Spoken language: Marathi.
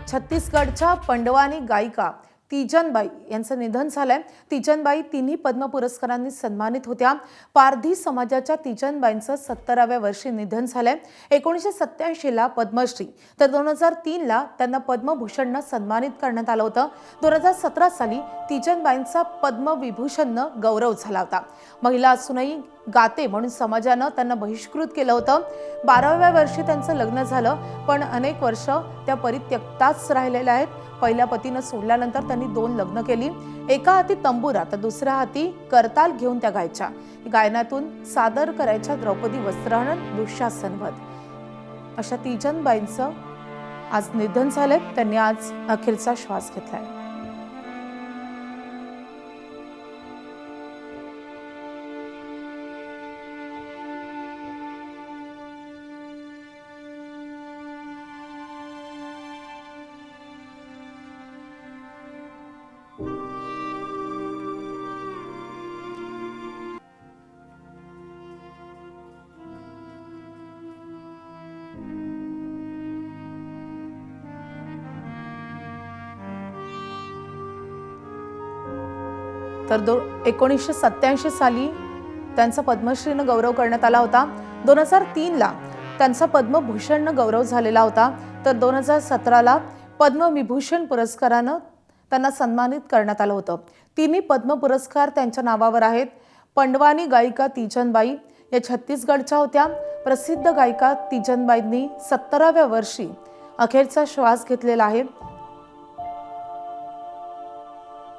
छत्तीसगडच्या पंडवानी गायिका तीजनबाई यांचं निधन झालंय। तीजनबाई तिन्ही पद्म पुरस्कारांनी सन्मानित होत्या। पारधी समाजाच्या तीजनबाईंचं 70व्या वर्षी निधन झालंय। 1987 ला पद्मश्री तर 2003 ला त्यांना पद्मभूषणनं सन्मानित करण्यात आलं होतं। 2017 साली तीजनबाईंचा पद्मविभूषणनं गौरव झाला होता। महिला असूनही गाते म्हणून समाजानं त्यांना बहिष्कृत केलं होतं। 12व्या वर्षी त्यांचं लग्न झालं, पण अनेक वर्ष त्या परित्यक्ताच राहिलेल्या आहेत। पहिल्या पतीनं सोडल्यानंतर त्यांनी 2 लग्न केली। एका हाती तंबुरा तर दुसऱ्या हाती करताल घेऊन त्या गायच्या। गायनातून सादर करायच्या द्रौपदी वस्त्रहरण, दुःशासनवध अशा तीजनबाईंचं आज निधन झालंय। त्यांनी आज अखेरचा श्वास घेतलाय। तर 1987 साली त्यांचा पद्मश्रीनं गौरव करण्यात आला होता। 2003 ला त्यांचा पद्मभूषणनं गौरव झालेला होता। तर 2017 ला पद्मविभूषण पुरस्कारानं त्यांना सन्मानित करण्यात आलं होतं। तिन्ही पद्म पुरस्कार त्यांच्या नावावर आहेत। पंडवानी गायिका तीजनबाई या छत्तीसगडच्या होत्या। प्रसिद्ध गायिका तीजनबाईंनी 70व्या वर्षी अखेरचा श्वास घेतलेला आहे।